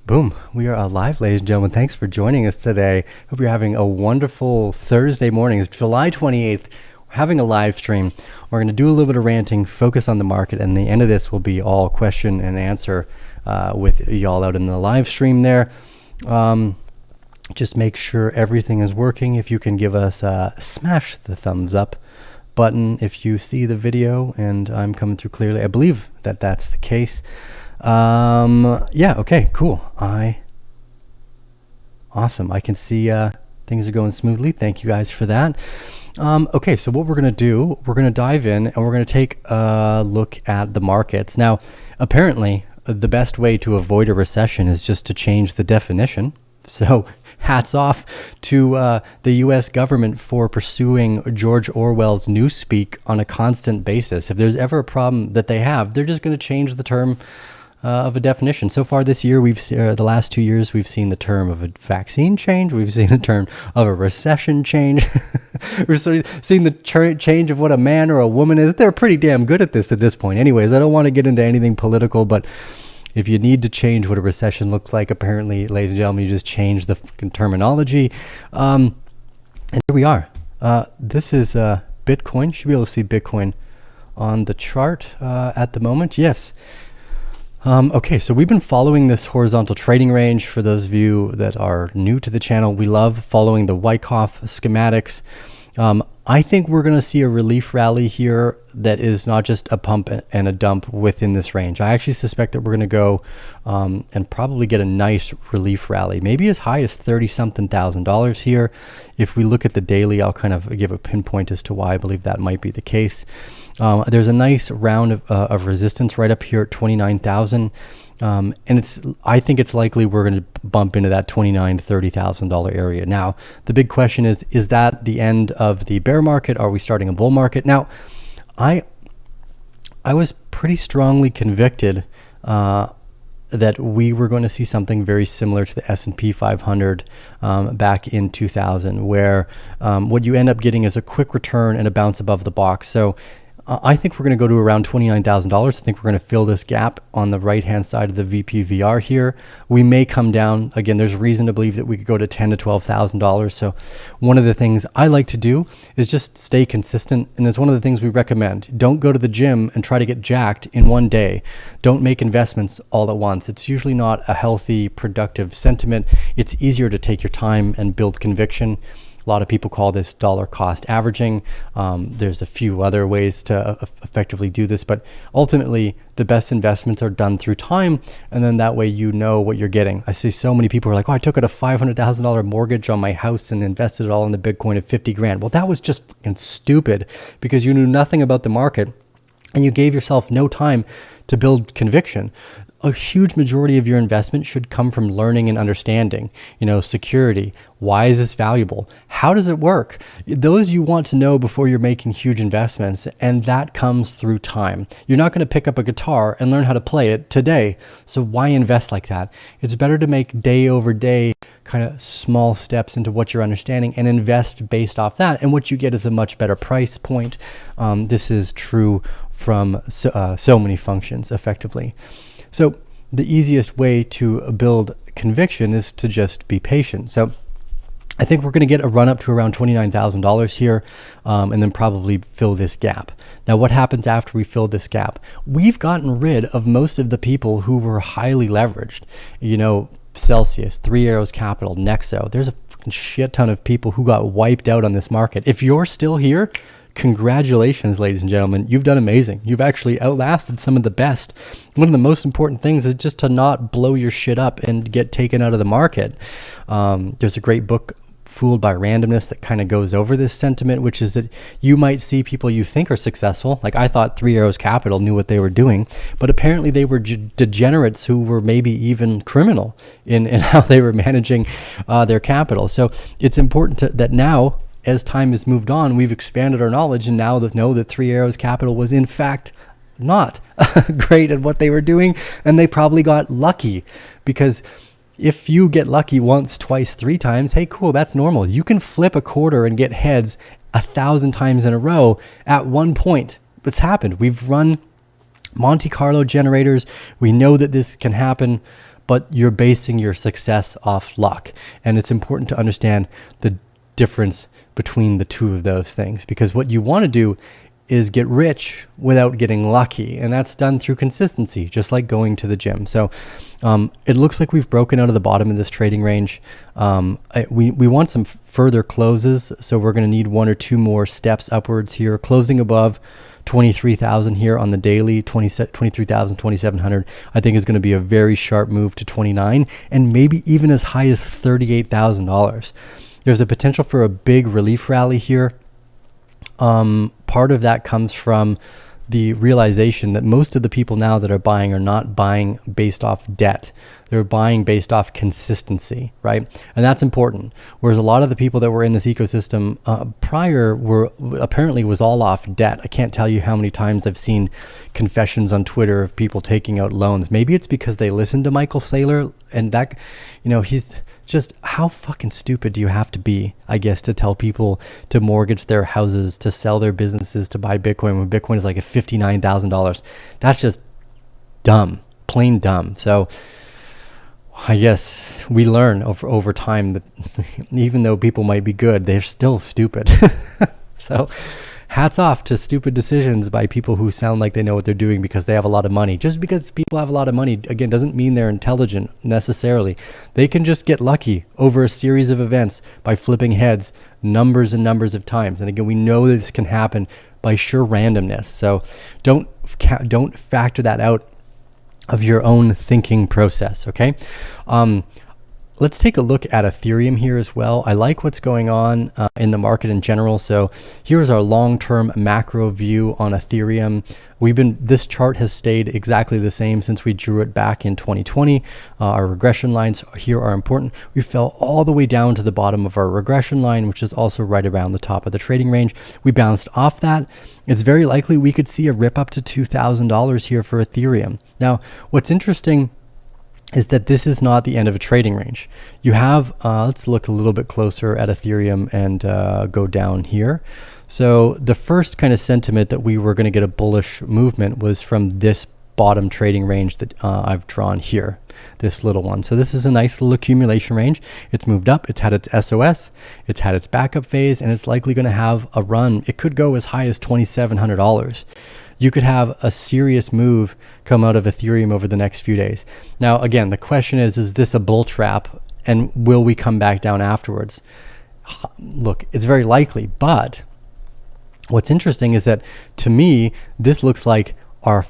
Boom. We are live, ladies and gentlemen. Thanks for joining us today. Hope you're having a wonderful Thursday morning. It's July 28th. We're having a live stream. We're going to do a little bit of ranting, focus on the market, and the end of this will be all question and answer with y'all out in the live stream there. Just make sure everything is working. If you can give us smash the thumbs up button if you see the video and I'm coming through clearly. I believe that that's the case. Yeah, okay, cool. Awesome. I can see things are going smoothly. Thank you guys for that. Okay, so what we're going to do, we're going to dive in and we're going to take a look at the markets. Now, apparently, the best way to avoid a recession is just to change the definition. So hats off to the U.S. government for pursuing George Orwell's newspeak on a constant basis. If there's ever a problem that they have, they're just going to change the term of a definition. So far this year, the last 2 years, we've seen the term of a vaccine change. We've seen the term of a recession change. We're seeing the change of what a man or a woman is. They're pretty damn good at this point. Anyways, I don't want to get into anything political, but if you need to change what a recession looks like, apparently, ladies and gentlemen, you just change the fucking terminology. And here we are. This is Bitcoin. You should be able to see Bitcoin on the chart at the moment. Yes. Okay, so we've been following this horizontal trading range. For those of you that are new to the channel, we love following the Wyckoff schematics. I think we're going to see a relief rally here that is not just a pump and a dump within this range. I actually suspect that we're going to go and probably get a nice relief rally, maybe as high as $30-something thousand here. If we look at the daily, I'll kind of give a pinpoint as to why I believe that might be the case. There's a nice round of resistance right up here at 29,000. And I think it's likely we're going to bump into that $29,000 to $30,000 area. Now, the big question is that the end of the bear market? Are we starting a bull market? Now, I was pretty strongly convicted that we were going to see something very similar to the S&P 500 back in 2000, where what you end up getting is a quick return and a bounce above the box. So I think we're going to go to around $29,000. I think we're going to fill this gap on the right-hand side of the VPVR here. We may come down. Again, there's reason to believe that we could go to $10,000 to $12,000. So one of the things I like to do is just stay consistent. And it's one of the things we recommend. Don't go to the gym and try to get jacked in one day. Don't make investments all at once. It's usually not a healthy, productive sentiment. It's easier to take your time and build conviction. A lot of people call this dollar cost averaging. There's a few other ways to effectively do this, but ultimately the best investments are done through time, and then that way you know what you're getting. I see so many people are like, oh, I took out a $500,000 mortgage on my house and invested it all into Bitcoin at 50 grand. Well, that was just fucking stupid because you knew nothing about the market and you gave yourself no time to build conviction. A huge majority of your investment should come from learning and understanding, security. Why is this valuable? How does it work? Those you want to know before you're making huge investments, and that comes through time. You're not going to pick up a guitar and learn how to play it today. So why invest like that? It's better to make day over day kind of small steps into what you're understanding and invest based off that. And what you get is a much better price point. This is true from so many functions effectively. So the easiest way to build conviction is to just be patient. So I think we're going to get a run up to around $29,000 here and then probably fill this gap. Now, what happens after we fill this gap? We've gotten rid of most of the people who were highly leveraged. Celsius, Three Arrows Capital, Nexo. There's a fucking shit ton of people who got wiped out on this market. If you're still here, congratulations, ladies and gentlemen. You've done amazing. You've actually outlasted some of the best. One of the most important things is just to not blow your shit up and get taken out of the market. There's a great book, Fooled by Randomness, that kind of goes over this sentiment, which is that you might see people you think are successful. Like I thought Three Arrows Capital knew what they were doing, but apparently they were degenerates who were maybe even criminal in how they were managing their capital. So it's important that now, as time has moved on, we've expanded our knowledge and now know that Three Arrows Capital was in fact not great at what they were doing, and they probably got lucky, because if you get lucky once, twice, 3 times, hey, cool, that's normal. You can flip a quarter and get heads 1,000 times in a row at one point. It's happened. We've run Monte Carlo generators. We know that this can happen. but you're basing your success off luck. And it's important to understand the difference between the two of those things, because what you want to do is get rich without getting lucky. And that's done through consistency, just like going to the gym. So it looks like we've broken out of the bottom of this trading range. We want some further closes. So we're going to need 1 or 2 more steps upwards here. Closing above 23,000 here on the daily, 23,000, 2,700, I think is going to be a very sharp move to 29, and maybe even as high as $38,000. There's a potential for a big relief rally here. Part of that comes from the realization that most of the people now that are buying are not buying based off debt. They're buying based off consistency, right? And that's important. Whereas a lot of the people that were in this ecosystem prior apparently was all off debt. I can't tell you how many times I've seen confessions on Twitter of people taking out loans. Maybe it's because they listened to Michael Saylor, and that, he's just, how fucking stupid do you have to be, I guess, to tell people to mortgage their houses, to sell their businesses, to buy Bitcoin when Bitcoin is like at $59,000. That's just dumb, plain dumb. So I guess we learn over time that even though people might be good, they're still stupid. So hats off to stupid decisions by people who sound like they know what they're doing because they have a lot of money. Just because people have a lot of money, again, doesn't mean they're intelligent necessarily. They can just get lucky over a series of events by flipping heads numbers and numbers of times. And again, we know this can happen by sheer randomness. So don't factor that out of your own thinking process, okay? Let's take a look at Ethereum here as well. I like what's going on in the market in general. So here's our long-term macro view on Ethereum. This chart has stayed exactly the same since we drew it back in 2020. Our regression lines here are important. We fell all the way down to the bottom of our regression line, which is also right around the top of the trading range. We bounced off that. It's very likely we could see a rip up to $2,000 here for Ethereum. Now, what's interesting is that this is not the end of a trading range. You have, let's look a little bit closer at Ethereum and go down here. So the first kind of sentiment that we were going to get a bullish movement was from this bottom trading range that I've drawn here, this little one. So this is a nice little accumulation range. It's moved up, it's had its SOS, it's had its backup phase, and it's likely going to have a run. It could go as high as $2,700. You could have a serious move come out of Ethereum over the next few days. Now, again, the question is this a bull trap, and will we come back down afterwards? Look, it's very likely, but what's interesting is that, to me, this looks like our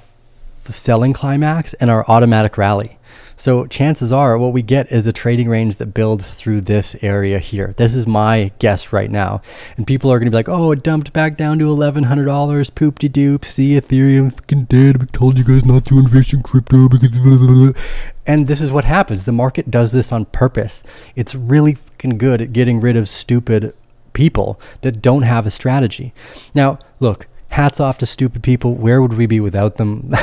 selling climax and our automatic rally. So chances are what we get is a trading range that builds through this area here. This is my guess right now. And people are going to be like, oh, it dumped back down to $1,100. Poop-de-doop. See, Ethereum's fucking dead. I told you guys not to invest in crypto because blah, blah, blah. And this is what happens. The market does this on purpose. It's really fucking good at getting rid of stupid people that don't have a strategy. Now, look, hats off to stupid people. Where would we be without them?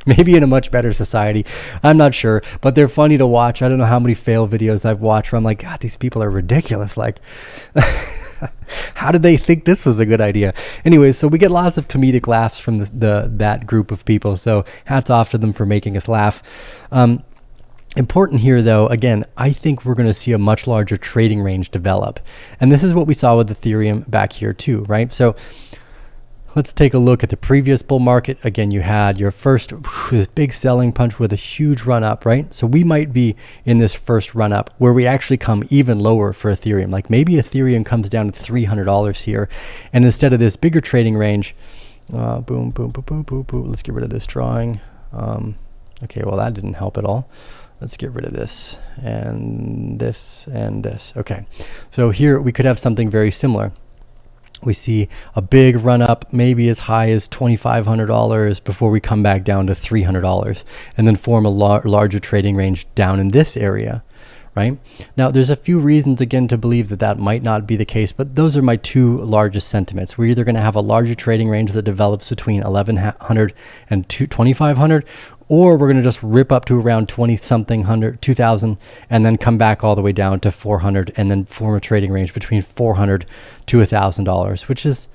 Maybe in a much better society. I'm not sure, but they're funny to watch. I don't know how many fail videos I've watched where I'm like, God, these people are ridiculous. Like, how did they think this was a good idea? Anyway, so we get lots of comedic laughs from that group of people. So hats off to them for making us laugh. Important here, though, again, I think we're going to see a much larger trading range develop. And this is what we saw with Ethereum back here too, right? So let's take a look at the previous bull market. Again, you had your first this big selling punch with a huge run up, right? So we might be in this first run up where we actually come even lower for Ethereum. Like maybe Ethereum comes down to $300 here. And instead of this bigger trading range, boom, boom, boom, boom, boom, boom. Let's get rid of this drawing. Okay, well, that didn't help at all. Let's get rid of this and this and this. Okay, so here we could have something very similar. We see a big run up, maybe as high as $2,500 before we come back down to $300 and then form a larger trading range down in this area, right? Now, there's a few reasons, again, to believe that might not be the case, but those are my two largest sentiments. We're either going to have a larger trading range that develops between $1,100 and $2,500, or we're going to just rip up to around 2,000 and then come back all the way down to 400 and then form a trading range between $400 to $1,000, which is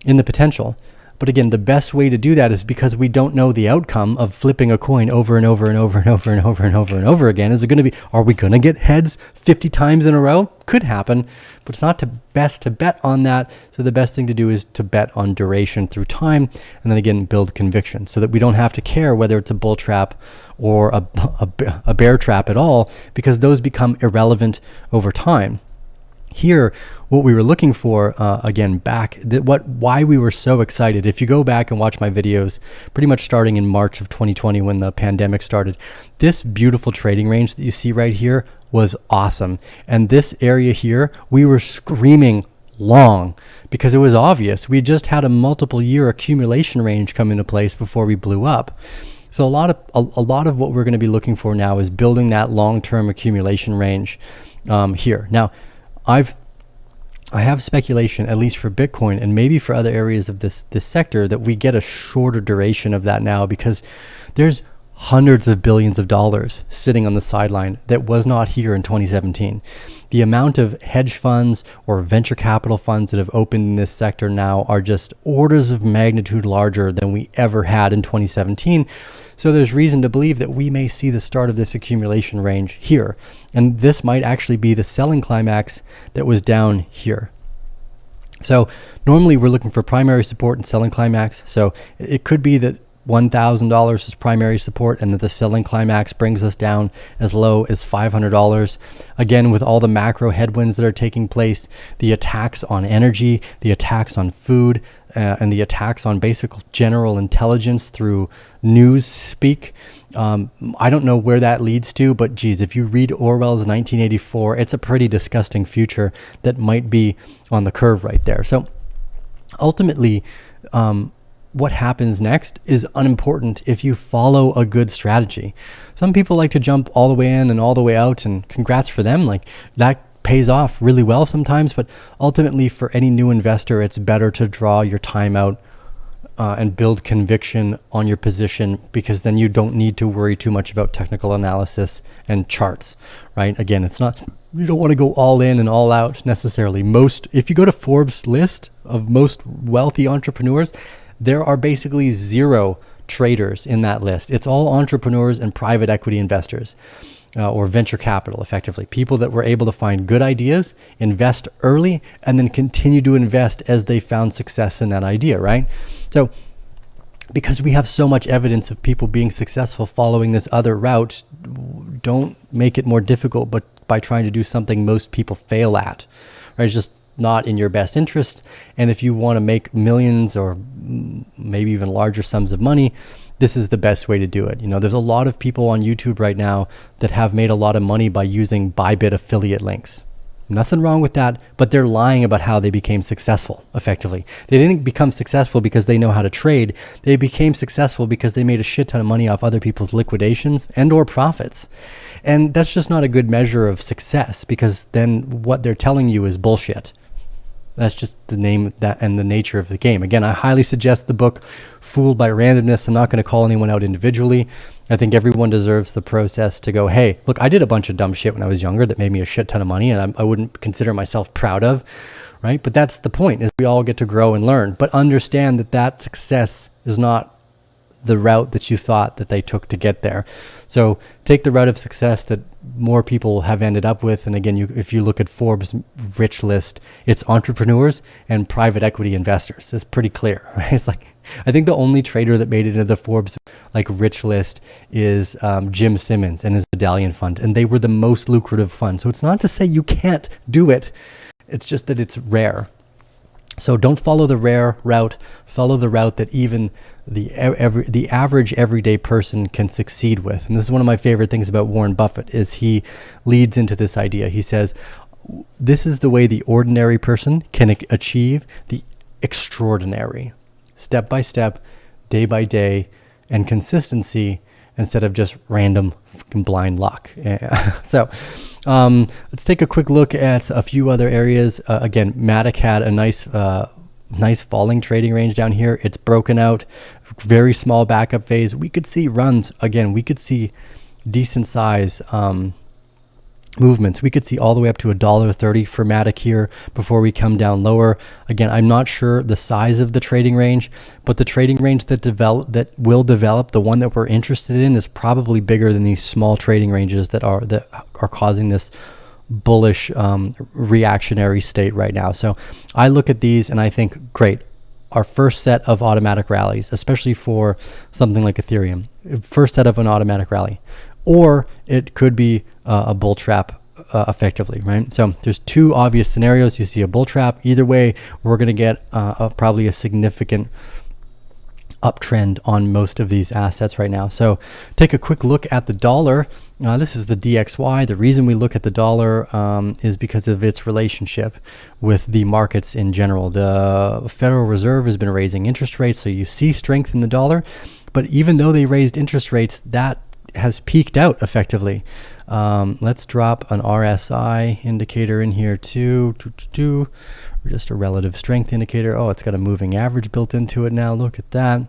in the potential. But again, the best way to do that is because we don't know the outcome of flipping a coin over and over and over and over and over and over and over again. Is it going to be, are we going to get heads 50 times in a row? Could happen, but it's not best to bet on that. So the best thing to do is to bet on duration through time, and then again, build conviction so that we don't have to care whether it's a bull trap or a bear trap at all, because those become irrelevant over time. Here, what we were looking for, again, why we were so excited. If you go back and watch my videos, pretty much starting in March of 2020 when the pandemic started, this beautiful trading range that you see right here was awesome. And this area here, we were screaming long because it was obvious. We just had a multiple year accumulation range come into place before we blew up. So a lot of what we're going to be looking for now is building that long-term accumulation range here. Now, I have speculation, at least for Bitcoin and maybe for other areas of this sector, that we get a shorter duration of that now, because there's hundreds of billions of dollars sitting on the sideline that was not here in 2017. The amount of hedge funds or venture capital funds that have opened in this sector now are just orders of magnitude larger than we ever had in 2017. So there's reason to believe that we may see the start of this accumulation range here. And this might actually be the selling climax that was down here. So normally we're looking for primary support and selling climax. So it could be that $1,000 is primary support and that the selling climax brings us down as low as $500. Again, with all the macro headwinds that are taking place, the attacks on energy, the attacks on food, and the attacks on basic general intelligence through news speak. I don't know where that leads to, but geez, if you read Orwell's 1984, it's a pretty disgusting future that might be on the curve right there. So ultimately, what happens next is unimportant if you follow a good strategy. Some people like to jump all the way in and all the way out, and congrats for them. Like, that pays off really well sometimes, but ultimately for any new investor, it's better to draw your time out and build conviction on your position, because then you don't need to worry too much about technical analysis and charts, right? Again, it's not, you don't want to go all in and all out necessarily. If you go to Forbes list of most wealthy entrepreneurs, there are basically zero traders in that list. It's all entrepreneurs and private equity investors, or venture capital, effectively. People that were able to find good ideas, invest early, and then continue to invest as they found success in that idea, right? So because we have so much evidence of people being successful following this other route, don't make it more difficult but by trying to do something most people fail at, right? It's just not in your best interest. And if you want to make millions or maybe even larger sums of money, this is the best way to do it. You know, there's a lot of people on YouTube right now that have made a lot of money by using Bybit affiliate links. Nothing wrong with that, but they're lying about how they became successful, effectively. They didn't become successful because they know how to trade. They became successful because they made a shit ton of money off other people's liquidations and or profits. And that's just not a good measure of success, because then what they're telling you is bullshit. That's just the name that and the nature of the game. Again, I highly suggest the book Fooled by Randomness. I'm not going to call anyone out individually. I think everyone deserves the process to go, hey, look, I did a bunch of dumb shit when I was younger that made me a shit ton of money, and I wouldn't consider myself proud of, right? But that's the point, is we all get to grow and learn. But understand that success is not the route that you thought that they took to get there. So take the route of success that more people have ended up with. And again, if you look at Forbes' rich list, it's entrepreneurs and private equity investors. It's pretty clear, right? It's like, I think the only trader that made it into the Forbes rich list is Jim Simmons and his medallion fund, and they were the most lucrative fund. So it's not to say you can't do it. It's just that it's rare. So don't follow the rare route. Follow the route that even the average everyday person can succeed with. And this is one of my favorite things about Warren Buffett, is he leads into this idea. He says, this is the way the ordinary person can achieve the extraordinary. Step by step, day by day, and consistency, instead of just random blind luck. So let's take a quick look at a few other areas. Again, Matic had a nice falling trading range down here. It's broken out, very small backup phase. We could see runs again. We could see decent size movements. We could see all the way up to $1.30 for Matic here before we come down lower. Again, I'm not sure the size of the trading range, but the trading range that will develop, the one that we're interested in, is probably bigger than these small trading ranges that are causing this bullish reactionary state right now. So I look at these and I think, great, our first set of automatic rallies, especially for something like Ethereum, first set of an automatic rally. Or it could be a bull trap effectively, right? So there's two obvious scenarios. You see a bull trap. Either way, we're going to get probably a significant uptrend on most of these assets right now. So take a quick look at the dollar. This is the DXY. The reason we look at the dollar is because of its relationship with the markets in general. The Federal Reserve has been raising interest rates, so you see strength in the dollar. But even though they raised interest rates, that has peaked out effectively. Let's drop an RSI indicator in here too. Or just a relative strength indicator. Oh, it's got a moving average built into it now. Look at that.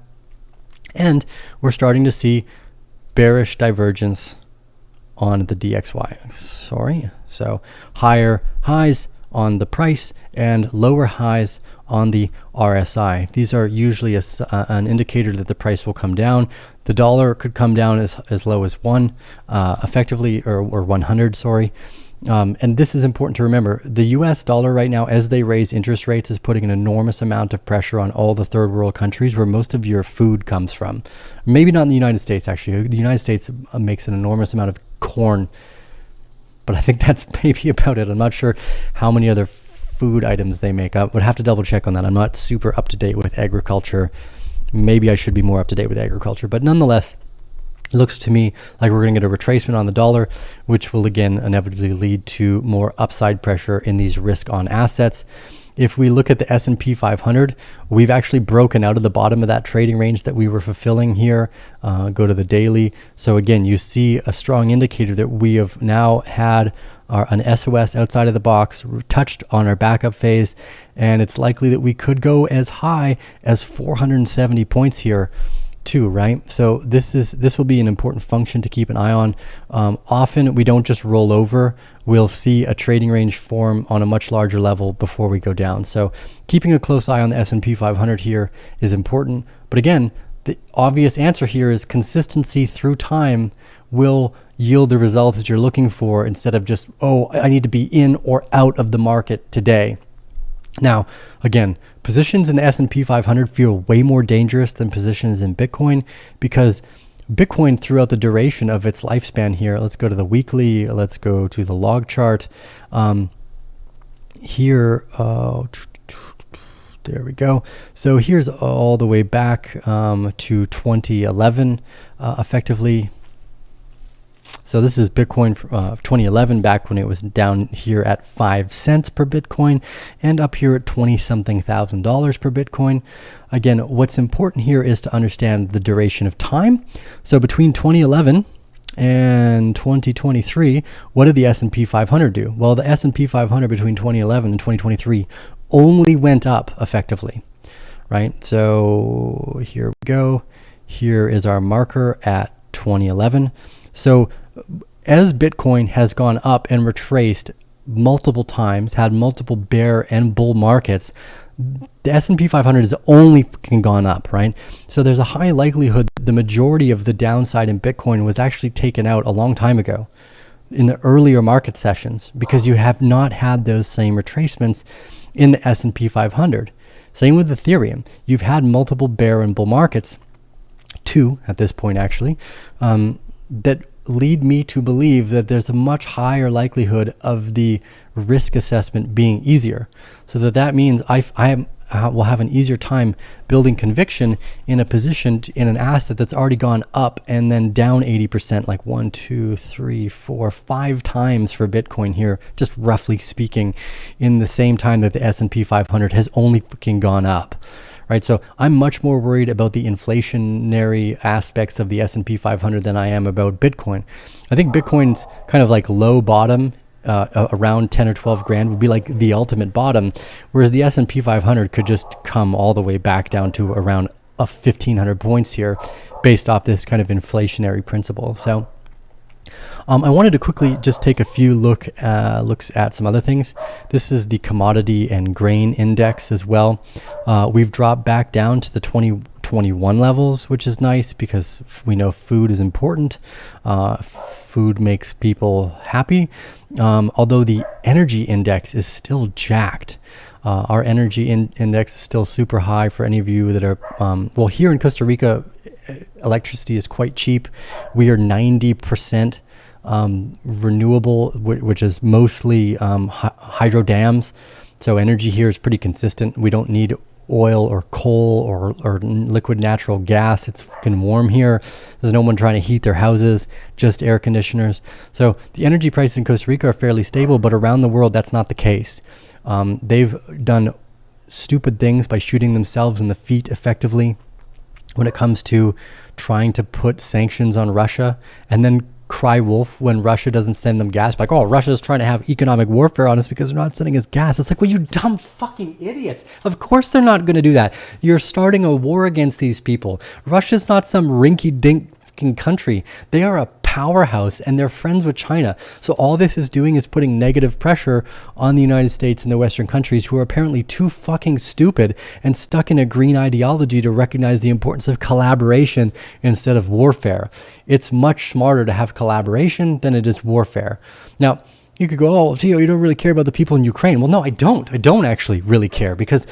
And we're starting to see bearish divergence on the DXY. So higher highs on the price and lower highs on the RSI. These are usually an indicator that the price will come down. The dollar could come down as low as 1 effectively, or 100, sorry. And this is important to remember. The US dollar right now, as they raise interest rates, is putting an enormous amount of pressure on all the third world countries where most of your food comes from. Maybe not in the United States, actually. The United States makes an enormous amount of corn, but I think that's maybe about it. I'm not sure how many other food items they make. I would have to double check on that. I'm not super up to date with agriculture. Maybe I should be more up to date with agriculture, but nonetheless, it looks to me like we're going to get a retracement on the dollar, which will again inevitably lead to more upside pressure in these risk on assets. If we look at the S&P 500, we've actually broken out of the bottom of that trading range that we were fulfilling here. Go to the daily. So again, you see a strong indicator that we have now had an SOS outside of the box, touched on our backup phase, and it's likely that we could go as high as 470 points here too, right? So this will be an important function to keep an eye on. Often we don't just roll over. We'll see a trading range form on a much larger level before we go down. So keeping a close eye on the S&P 500 here is important. But again, the obvious answer here is consistency through time will yield the results that you're looking for, instead of just, oh, I need to be in or out of the market today. Now, again, positions in the S&P 500 feel way more dangerous than positions in Bitcoin, because Bitcoin, throughout the duration of its lifespan here, let's go to the weekly, let's go to the log chart. Here, there we go. So here's all the way back to 2011, effectively. So this is Bitcoin 2011, back when it was down here at 5 cents per Bitcoin and up here at 20-something thousand dollars per Bitcoin. Again, what's important here is to understand the duration of time. So between 2011 and 2023, what did the S&P 500 do? Well, the S&P 500 between 2011 and 2023 only went up effectively, right? So here we go. Here is our marker at 2011. So as Bitcoin has gone up and retraced multiple times, had multiple bear and bull markets, the S&P 500 has only fucking gone up, right? So there's a high likelihood the majority of the downside in Bitcoin was actually taken out a long time ago in the earlier market sessions, because you have not had those same retracements in the S&P 500. Same with Ethereum. You've had multiple bear and bull markets, 2 at this point actually, that lead me to believe that there's a much higher likelihood of the risk assessment being easier. So that means I will have an easier time building conviction in a position in an asset that's already gone up and then down 80%, like 1, 2, 3, 4, 5 times for Bitcoin here, just roughly speaking, in the same time that the S&P 500 has only fucking gone up. Right, so I'm much more worried about the inflationary aspects of the S&P 500 than I am about Bitcoin. I think Bitcoin's kind of like low bottom, around 10 or 12 grand would be like the ultimate bottom, whereas the S&P 500 could just come all the way back down to around 1,500 points here based off this kind of inflationary principle. So I wanted to quickly just take a few looks at some other things. This is the commodity and grain index as well. We've dropped back down to the 2021 levels, which is nice because we know food is important. Food makes people happy. Although the energy index is still jacked. Our energy index is still super high for any of you that are, well, here in Costa Rica, electricity is quite cheap. We are 90% renewable, which is mostly hydro dams. So energy here is pretty consistent. We don't need oil or coal or liquid natural gas. It's fucking warm here. There's no one trying to heat their houses, just air conditioners. So the energy prices in Costa Rica are fairly stable, but around the world, that's not the case. They've done stupid things by shooting themselves in the feet effectively when it comes to trying to put sanctions on Russia and then cry wolf when Russia doesn't send them gas. Like, oh, Russia's trying to have economic warfare on us because they're not sending us gas. It's like, well, you dumb fucking idiots. Of course they're not going to do that. You're starting a war against these people. Russia's not some rinky-dink country. They are a powerhouse and they're friends with China. So all this is doing is putting negative pressure on the United States and the Western countries who are apparently too fucking stupid and stuck in a green ideology to recognize the importance of collaboration instead of warfare. It's much smarter to have collaboration than it is warfare. Now, you could go, oh, Theo, you don't really care about the people in Ukraine. Well, no, I don't. I don't actually really care because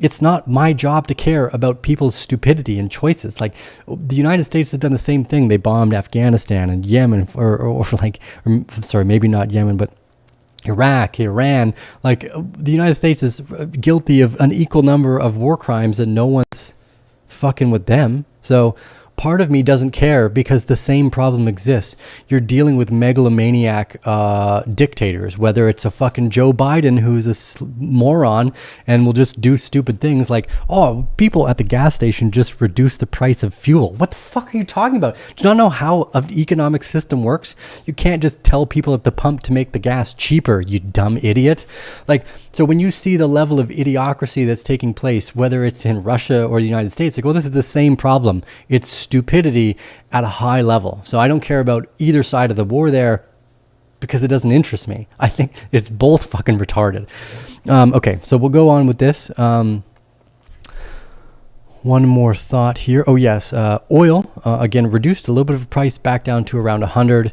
it's not my job to care about people's stupidity and choices. Like the United States has done the same thing. They bombed Afghanistan and Yemen, or sorry, maybe not Yemen, but Iraq, Iran. Like the United States is guilty of an equal number of war crimes and no one's fucking with them. So part of me doesn't care because the same problem exists. You're dealing with megalomaniac dictators, whether it's a fucking Joe Biden who's a moron and will just do stupid things like, oh, people at the gas station just reduce the price of fuel. What the fuck are you talking about? Do you not know how an economic system works? You can't just tell people at the pump to make the gas cheaper, you dumb idiot. Like, so when you see the level of idiocracy that's taking place, whether it's in Russia or the United States, like, well, this is the same problem. It's stupidity at a high level. So I don't care about either side of the war there because it doesn't interest me. I think it's both fucking retarded. Okay, so we'll go on with this. One more thought here. Oh yes, oil again reduced a little bit of price back down to around 100.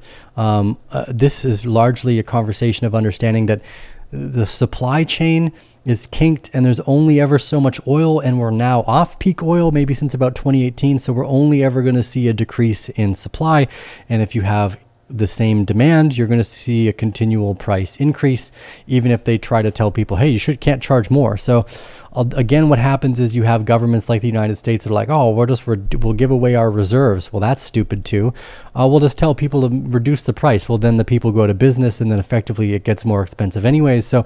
This is largely a conversation of understanding that the supply chain is kinked and there's only ever so much oil, and we're now off peak oil maybe since about 2018, so we're only ever going to see a decrease in supply. And if you have the same demand, you're going to see a continual price increase, even if they try to tell people, hey, can't charge more. So again, what happens is you have governments like the United States that are like, oh, we'll give away our reserves. Well, that's stupid too. We'll just tell people to reduce the price. Well, then the people go to business and then effectively it gets more expensive anyways. So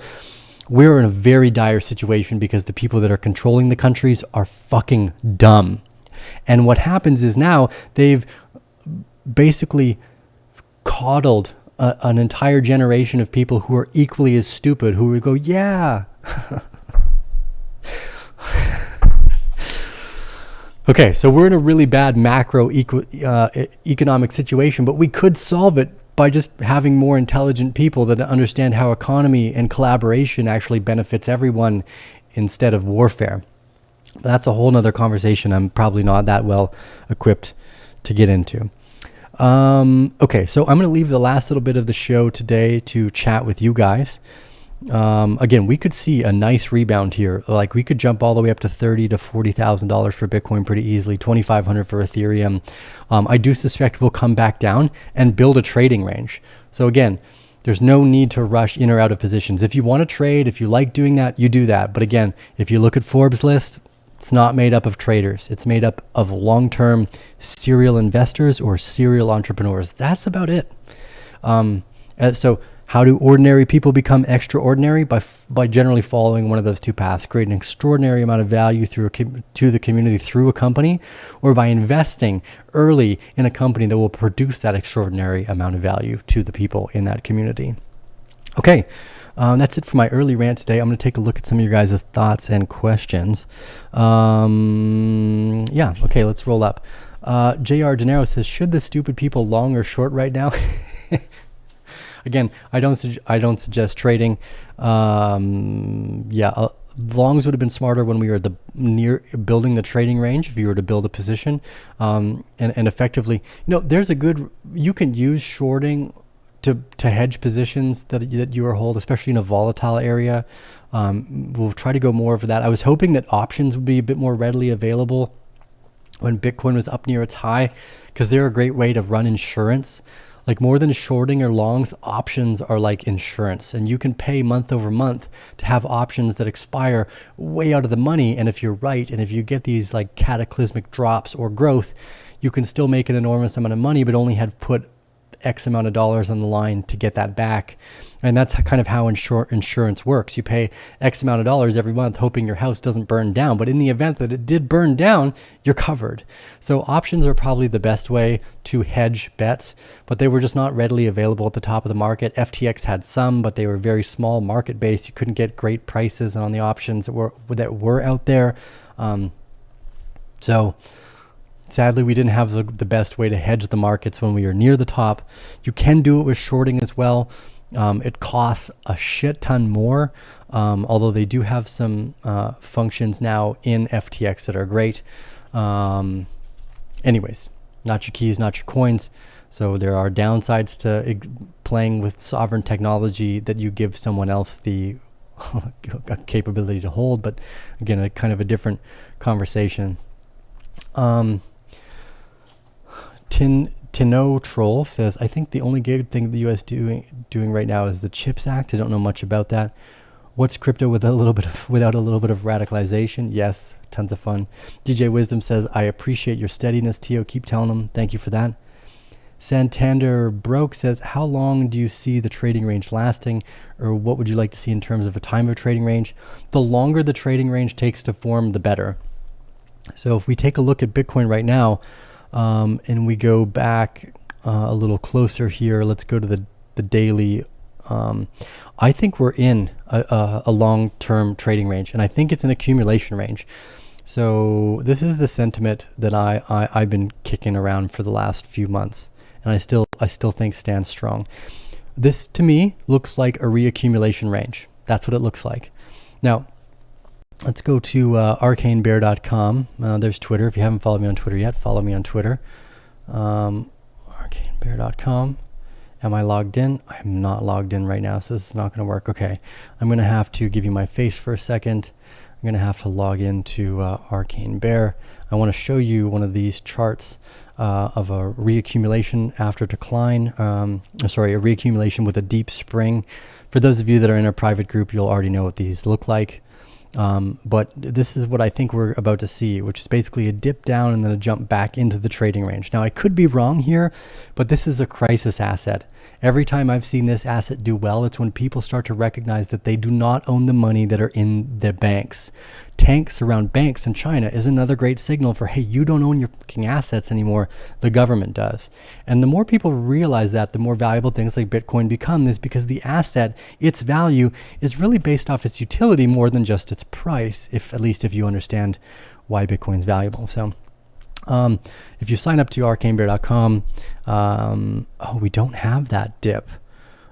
we're in a very dire situation because the people that are controlling the countries are fucking dumb. And what happens is now they've basically coddled an entire generation of people who are equally as stupid, who would go, yeah. Okay, so we're in a really bad macro economic situation, but we could solve it by just having more intelligent people that understand how economy and collaboration actually benefits everyone instead of warfare. That's a whole nother conversation I'm probably not that well equipped to get into. Okay, so I'm going to leave the last little bit of the show today to chat with you guys. Again, we could see a nice rebound here. Like we could jump all the way up to $30,000 to $40,000 for Bitcoin pretty easily, $2,500 for Ethereum. I do suspect we'll come back down and build a trading range. So again, there's no need to rush in or out of positions. If you want to trade, if you like doing that, you do that. But again, if you look at Forbes list, it's not made up of traders. It's made up of long-term serial investors or serial entrepreneurs. That's about it. So how do ordinary people become extraordinary? By generally following one of those two paths, create an extraordinary amount of value to the community through a company, or by investing early in a company that will produce that extraordinary amount of value to the people in that community. Okay. That's it for my early rant today. I'm going to take a look at some of your guys' thoughts and questions. Okay, let's roll up. JR De says, should the stupid people long or short right now? Again, I don't suggest trading. Longs would have been smarter when we were near building the trading range. If you were to build a position, and effectively, you can use shorting to hedge positions that you are hold, especially in a volatile area. We'll try to go more over that. I was hoping that options would be a bit more readily available when Bitcoin was up near its high, because they're a great way to run insurance. Like, more than shorting or longs, options are like insurance, and you can pay month over month to have options that expire way out of the money. And if you're right, and if you get these like cataclysmic drops or growth, you can still make an enormous amount of money, but only have put X amount of dollars on the line to get that back. And that's kind of how insurance works. You pay X amount of dollars every month hoping your house doesn't burn down, but in the event that it did burn down, you're covered. So options are probably the best way to hedge bets, but they were just not readily available at the top of the market. FTX had some, but they were very small market based. You couldn't get great prices on the options that were out there. So sadly, we didn't have the best way to hedge the markets when we were near the top. You can do it with shorting as well. It costs a shit ton more, although they do have some functions now in FTX that are great. Anyways, not your keys, not your coins. So there are downsides to playing with sovereign technology that you give someone else the capability to hold. But again, a kind of a different conversation. Tino Troll says, I think the only good thing the U.S. doing right now is the CHIPS Act. I don't know much about that. What's crypto without a little bit of radicalization? Yes, tons of fun. DJ Wisdom says, I appreciate your steadiness, Tio. Keep telling them. Thank you for that. Santander Broke says, how long do you see the trading range lasting, or what would you like to see in terms of a time of trading range? The longer the trading range takes to form, the better. So if we take a look at Bitcoin right now, and we go back a little closer here, let's go to the daily. I think we're in a long-term trading range, and I think it's an accumulation range. So this is the sentiment that I've been kicking around for the last few months, and I still think stands strong. This to me looks like a reaccumulation range. That's what it looks like. Now, let's go to arcanebear.com. There's Twitter. If you haven't followed me on Twitter yet, follow me on Twitter. Arcanebear.com. Am I logged in? I'm not logged in right now, so this is not going to work. Okay. I'm going to have to give you my face for a second. I'm going to have to log into Arcane Bear. I want to show you one of these charts of a reaccumulation after decline. A reaccumulation with a deep spring. For those of you that are in our private group, you'll already know what these look like. But this is what I think we're about to see, which is basically a dip down and then a jump back into the trading range. Now, I could be wrong here, but this is a crisis asset. Every time I've seen this asset do well, it's when people start to recognize that they do not own the money that are in the banks. Tanks around banks in China is another great signal for, hey, you don't own your fucking assets anymore. The government does. And the more people realize that, the more valuable things like Bitcoin become, is because the asset, its value, is really based off its utility more than just its price, at least if you understand why Bitcoin's valuable. So if you sign up to arcanebear.com, we don't have that dip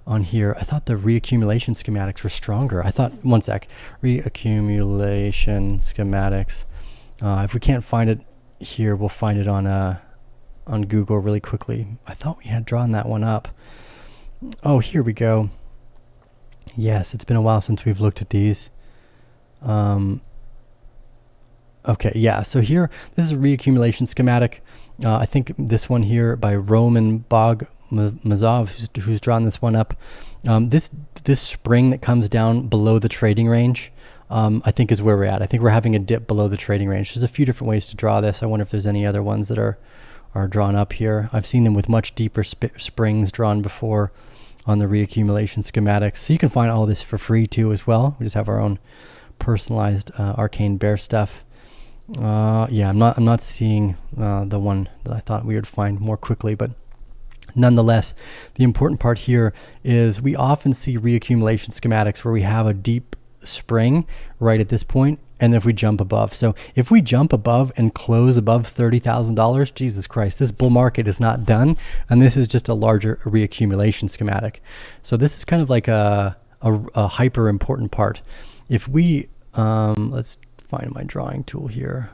on here. I thought the reaccumulation schematics were stronger. One sec, reaccumulation schematics. If we can't find it here, we'll find it on Google really quickly. I thought we had drawn that one up. Oh, here we go. Yes, it's been a while since we've looked at these. Okay, yeah, so here, this is a reaccumulation schematic. I think this one here by Roman Bogmazov, who's drawn this one up. This spring that comes down below the trading range, I think is where we're at. I think we're having a dip below the trading range. There's a few different ways to draw this. I wonder if there's any other ones that are drawn up here. I've seen them with much deeper springs drawn before on the reaccumulation schematics. So you can find all this for free too as well. We just have our own personalized Arcane Bear stuff. I'm not seeing the one that I thought we would find more quickly, but nonetheless, the important part here is we often see reaccumulation schematics where we have a deep spring right at this point, and if we jump above. So if we jump above and close above $30,000, Jesus Christ, this bull market is not done. And this is just a larger reaccumulation schematic. So this is kind of like a hyper important part. If we, let's find my drawing tool here.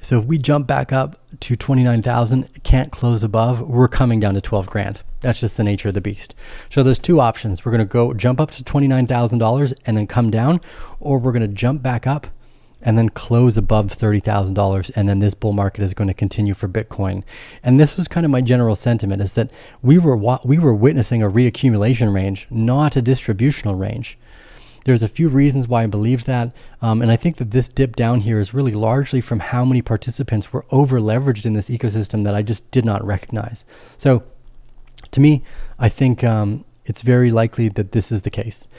So if we jump back up to 29,000, can't close above, we're coming down to 12 grand. That's just the nature of the beast. So there's two options. We're going to go jump up to $29,000 and then come down, or we're going to jump back up and then close above $30,000. And then this bull market is going to continue for Bitcoin. And this was kind of my general sentiment, is that we were witnessing a reaccumulation range, not a distributional range. There's a few reasons why I believe that. And I think that this dip down here is really largely from how many participants were over leveraged in this ecosystem that I just did not recognize. So to me, I think it's very likely that this is the case.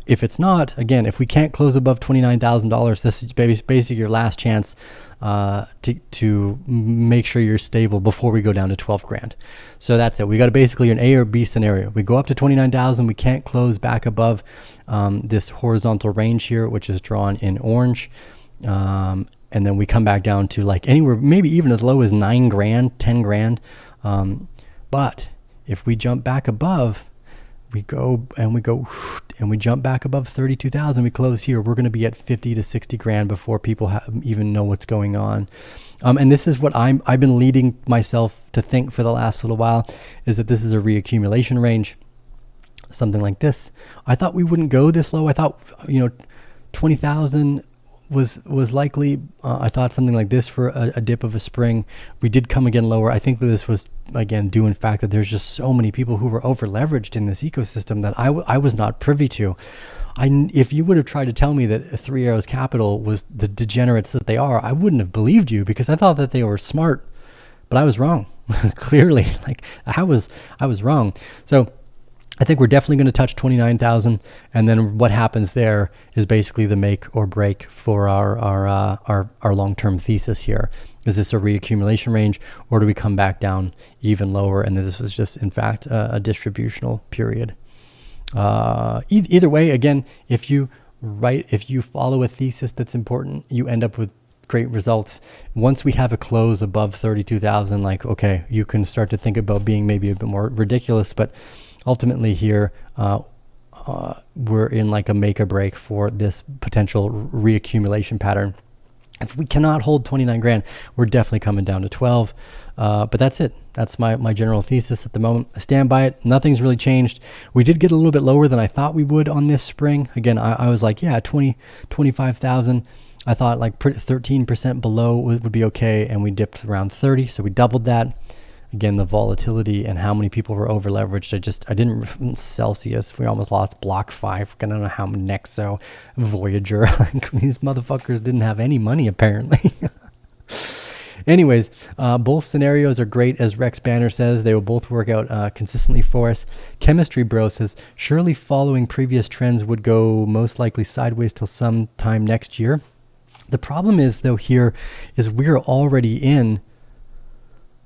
If it's not, again, if we can't close above $29,000, this is basically your last chance to make sure you're stable before we go down to 12 grand. So that's it. We got basically an A or B scenario. We go up to 29,000. We can't close back above this horizontal range here, which is drawn in orange. And then we come back down to like anywhere, maybe even as low as 9 grand, 10 grand. But if we jump back above, we jump back above 32,000, we close here, we're going to be at 50 to 60 grand before people even know what's going on. And this is what I've been leading myself to think for the last little while, is that this is a reaccumulation range, something like this. I thought we wouldn't go this low. I thought, 20,000 was likely. I thought something like this for a dip of a spring. We did come again lower. I think that this was, again, due in fact that there's just so many people who were over leveraged in this ecosystem that I was not privy to. If you would have tried to tell me that Three Arrows Capital was the degenerates that they are, I wouldn't have believed you, because I thought that they were smart, but I was wrong. Clearly, like I was wrong. So I think we're definitely going to touch 29,000, and then what happens there is basically the make or break for our long-term thesis here. Is this a reaccumulation range, or do we come back down even lower? And this was just, in fact, a distributional period. Either way, again, if you follow a thesis that's important, you end up with great results. Once we have a close above 32,000, like, okay, you can start to think about being maybe a bit more ridiculous, but ultimately here, we're in like a make or break for this potential reaccumulation pattern. If we cannot hold 29 grand, we're definitely coming down to 12. But that's it. That's my general thesis at the moment. I stand by it. Nothing's really changed. We did get a little bit lower than I thought we would on this spring. Again, I was like, yeah, 25,000. I thought like 13% below would be okay. And we dipped around 30. So we doubled that. Again, the volatility and how many people were over leveraged. I didn't Celsius. We almost lost BlockFi. I don't know how Nexo, Voyager. These motherfuckers didn't have any money apparently. Anyways, both scenarios are great, as Rex Banner says. They will both work out consistently for us. Chemistry Bro says, surely following previous trends would go most likely sideways till sometime next year. The problem is, though, here is we're already in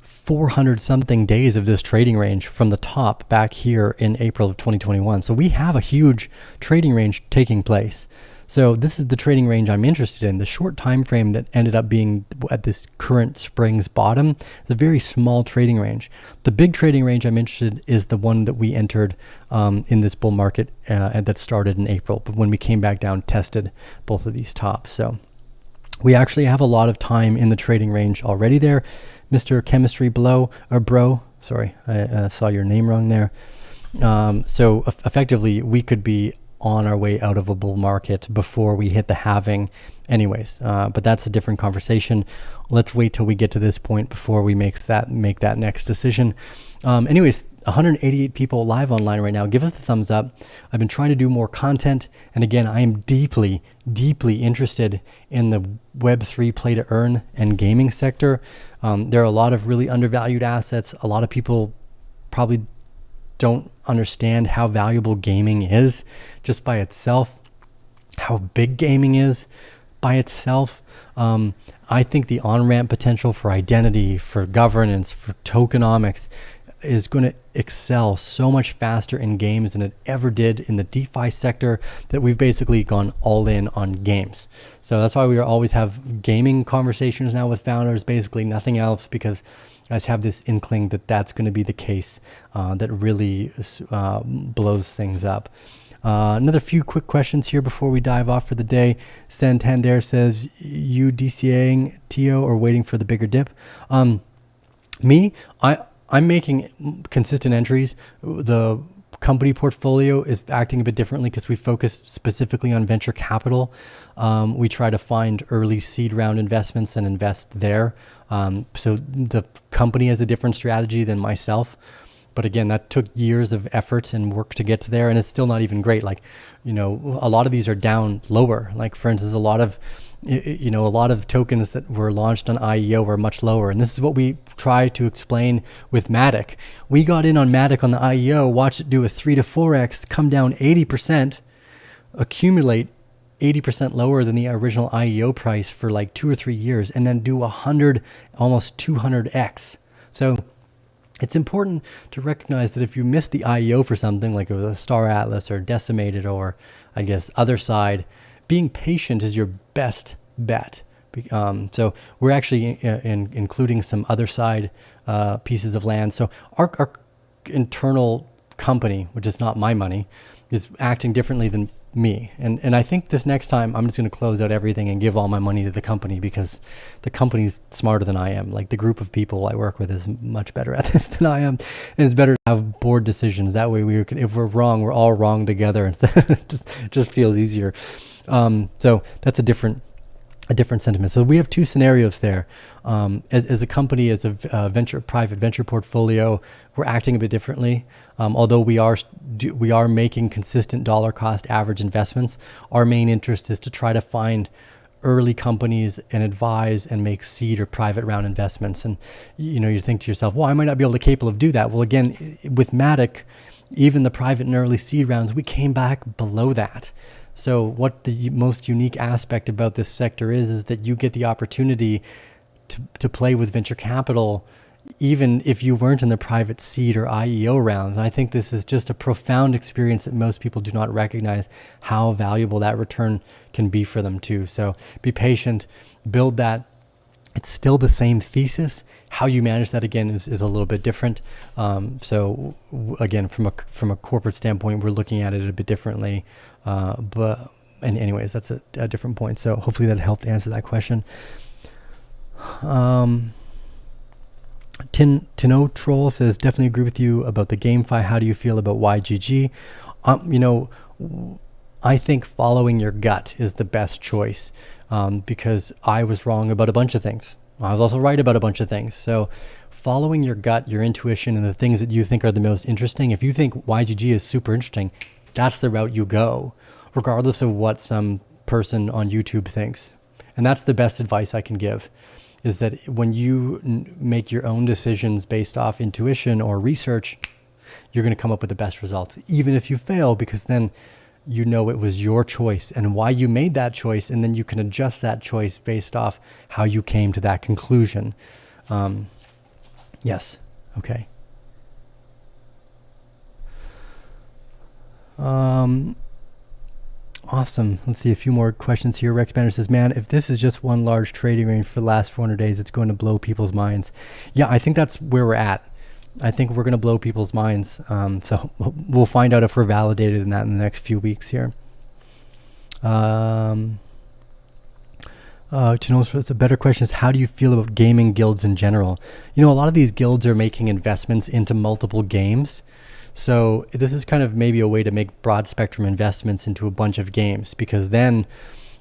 400 something days of this trading range from the top back here in April of 2021. So we have a huge trading range taking place. So this is the trading range I'm interested in. The short time frame that ended up being at this current spring's bottom is a very small trading range. The big trading range I'm interested in is the one that we entered in this bull market and that started in April. But when we came back down, tested both of these tops. So we actually have a lot of time in the trading range already there. Mr. Chemistry Bro, sorry, I saw your name wrong there. So effectively, we could be on our way out of a bull market before we hit the halving anyways. But that's a different conversation. Let's wait till we get to this point before we make that next decision. Anyways, 188 people live online right now. Give us the thumbs up. I've been trying to do more content. And again, I am deeply, deeply interested in the Web3 play to earn and gaming sector. There are a lot of really undervalued assets. A lot of people probably don't understand how valuable gaming is just by itself, how big gaming is by itself. I think the on-ramp potential for identity, for governance, for tokenomics is going to excel so much faster in games than it ever did in the DeFi sector, that we've basically gone all in on games. So that's why we always have gaming conversations now with founders, basically nothing else, because I just have this inkling that that's going to be the case that really blows things up. Another few quick questions here before we dive off for the day. Santander says, you DCAing TO or waiting for the bigger dip? I'm making consistent entries. The company portfolio is acting a bit differently because we focus specifically on venture capital. We try to find early seed round investments and invest there. So the company has a different strategy than myself. But again, that took years of effort and work to get to there, and it's still not even great. Like, a lot of these are down lower. Like, for instance, a lot of tokens that were launched on IEO were much lower. And this is what we try to explain with Matic. We got in on Matic on the IEO, watched it do a 3 to 4x, come down 80%, accumulate 80% lower than the original IEO price for like 2 or 3 years, and then do 100, almost 200x. So it's important to recognize that if you missed the IEO for something like it was a Star Atlas or Decimated or I guess Other Side, being patient is your best bet. So we're actually including some Other Side pieces of land. So our internal company, which is not my money, is acting differently than me. And I think this next time I'm just going to close out everything and give all my money to the company, because the company's smarter than I am. Like, the group of people I work with is much better at this than I am. And it's better to have board decisions. That way if we're wrong, we're all wrong together. It just feels easier. So that's a different sentiment. So we have two scenarios there. As a company, as a private venture portfolio, we're acting a bit differently. Although we are making consistent dollar cost average investments, our main interest is to try to find early companies and advise and make seed or private round investments. And you think to yourself, well, I might not be capable of do that. Well, again, with Matic, even the private and early seed rounds, we came back below that. So what the most unique aspect about this sector is that you get the opportunity to play with venture capital, even if you weren't in the private seed or IEO rounds. I think this is just a profound experience that most people do not recognize how valuable that return can be for them too. So be patient, build that. It's still the same thesis. How you manage that, again, is a little bit different. So again, from a corporate standpoint, we're looking at it a bit differently. But anyways, that's a different point. So hopefully that helped answer that question. Tino Troll says, definitely agree with you about the GameFi. How do you feel about YGG? I think following your gut is the best choice, because I was wrong about a bunch of things. I was also right about a bunch of things. So following your gut, your intuition, and the things that you think are the most interesting. If you think YGG is super interesting, that's the route you go, regardless of what some person on YouTube thinks. And that's the best advice I can give, is that when you make your own decisions based off intuition or research, you're going to come up with the best results, even if you fail, because then it was your choice and why you made that choice, and then you can adjust that choice based off how you came to that conclusion. Yes. Okay. Awesome. Let's see a few more questions here. Rex Banner says, man, if this is just one large trading range for the last 400 days, it's going to blow people's minds. Yeah, I think that's where we're at. I think we're going to blow people's minds. So we'll find out if we're validated in that in the next few weeks here. To know, a better question is, how do you feel about gaming guilds in general? A lot of these guilds are making investments into multiple games. So this is kind of maybe a way to make broad spectrum investments into a bunch of games, because then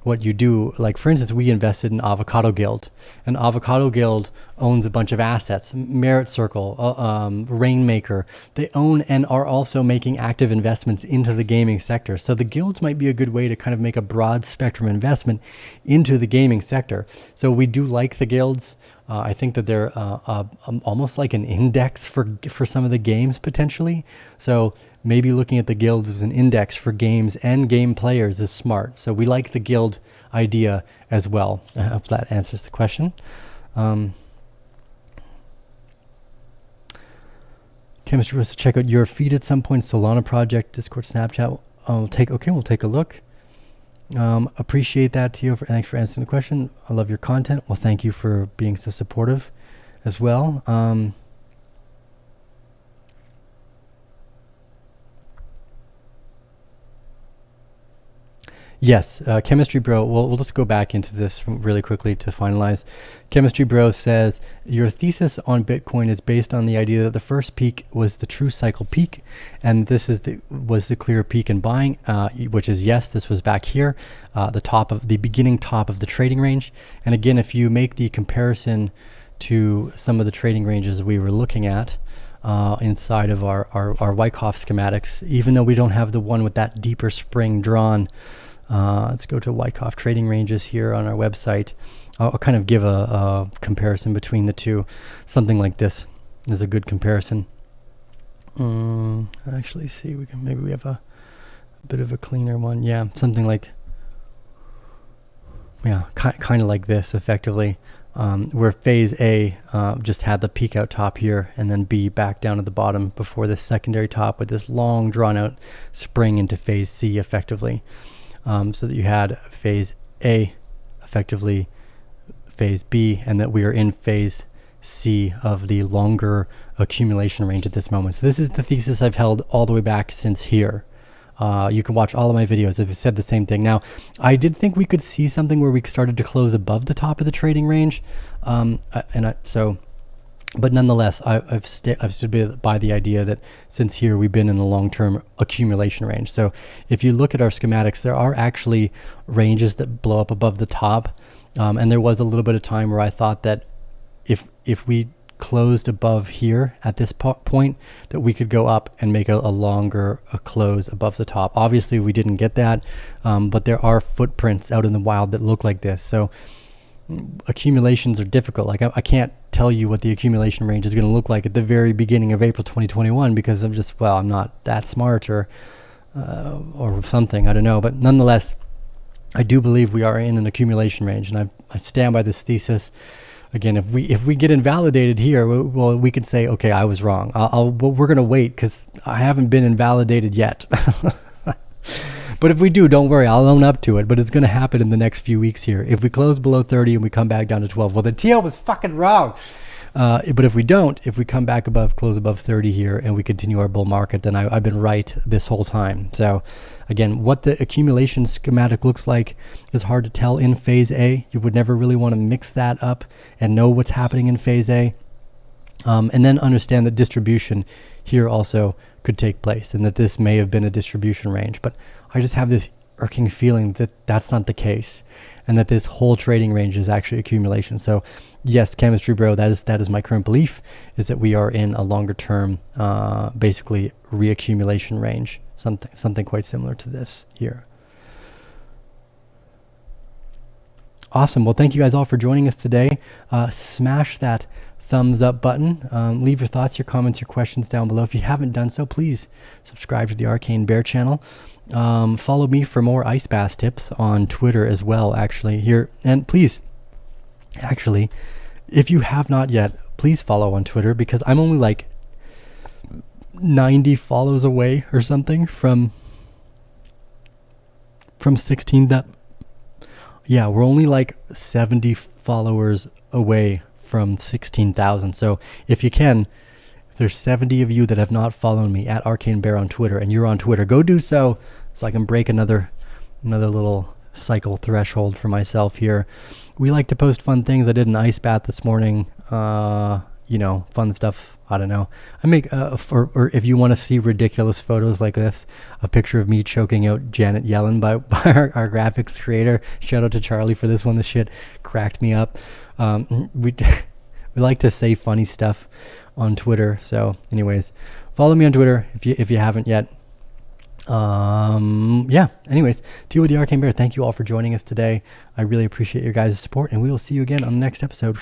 what you do, like for instance, we invested in Avocado Guild, and Avocado Guild owns a bunch of assets, Merit Circle, Rainmaker. They own and are also making active investments into the gaming sector. So the guilds might be a good way to kind of make a broad spectrum investment into the gaming sector. So we do like the guilds. I think that they're almost like an index for some of the games potentially. So maybe looking at the guilds as an index for games and game players is smart. So we like the guild idea as well. I hope that answers the question. Chemistry was to check out your feed at some point. Solana project, Discord, Snapchat. We'll take a look. Appreciate that, Tio. Thanks for answering the question. I love your content. Well, thank you for being so supportive as well. Yes, Chemistry Bro, we'll just go back into this really quickly to finalize. Chemistry Bro says, your thesis on Bitcoin is based on the idea that the first peak was the true cycle peak, and this was the clear peak in buying, which is yes, this was back here, the beginning top of the trading range. And again, if you make the comparison to some of the trading ranges we were looking at, inside of our Wyckoff schematics, even though we don't have the one with that deeper spring drawn. Let's go to Wyckoff trading ranges here on our website. I'll kind of give a comparison between the two. Something like this is a good comparison. Actually, see, maybe we have a bit of a cleaner one. Yeah, something like, yeah, kind of like this, effectively, where phase A just had the peak out top here, and then B back down at the bottom before this secondary top with this long drawn out spring into phase C, effectively. So that you had phase A, effectively phase B, and that we are in phase C of the longer accumulation range at this moment. So this is the thesis I've held all the way back since here. You can watch all of my videos. I've said the same thing. Now, I did think we could see something where we started to close above the top of the trading range, but nonetheless, I've stood by the idea that since here we've been in a long-term accumulation range. So if you look at our schematics, there are actually ranges that blow up above the top, and there was a little bit of time where I thought that if we closed above here at this point, that we could go up and make a longer close above the top. Obviously, we didn't get that, but there are footprints out in the wild that look like this. So accumulations are difficult. Like I can't tell you what the accumulation range is going to look like at the very beginning of April 2021 because I'm not that smart or something. I don't know. But nonetheless, I do believe we are in an accumulation range, and I stand by this thesis. Again, if we get invalidated here, well, we can say, okay, I was wrong. We're going to wait because I haven't been invalidated yet. But if we do, don't worry, I'll own up to it. But it's going to happen in the next few weeks here. If we close below 30 and we come back down to 12, well, the TL was fucking wrong. But if we don't, if we come back close above 30 here and we continue our bull market, then I've been right this whole time. So again, what the accumulation schematic looks like is hard to tell in phase A. You would never really want to mix that up and know what's happening in phase A. And then understand that distribution here also could take place and that this may have been a distribution range. But I just have this irking feeling that that's not the case and that this whole trading range is actually accumulation. So yes, Chemistry Bro, that is my current belief, is that we are in a longer term, basically reaccumulation range, something quite similar to this here. Awesome. Well, thank you guys all for joining us today. Smash that thumbs up button. Leave your thoughts, your comments, your questions down below. If you haven't done so, please subscribe to the Arcane Bear channel. Follow me for more ice bass tips on Twitter as well, actually, here. And please, actually, if you have not yet, please follow on Twitter, because I'm only like 90 follows away or something from 16. Yeah, we're only like 70 followers away from 16,000. So if there's 70 of you that have not followed me at Arcane Bear on Twitter, and you're on Twitter, go do so I can break another little cycle threshold for myself here. We like to post fun things. I did an ice bath this morning, fun stuff. I don't know. I make or if you want to see ridiculous photos like this, a picture of me choking out Janet Yellen by our graphics creator. Shout out to Charlie for this one. The shit cracked me up. We like to say funny stuff on Twitter. So anyways, follow me on Twitter if you haven't yet. Anyways, Tio with the Arcane Bear, thank you all for joining us today. I really appreciate your guys' support, and we will see you again on the next episode.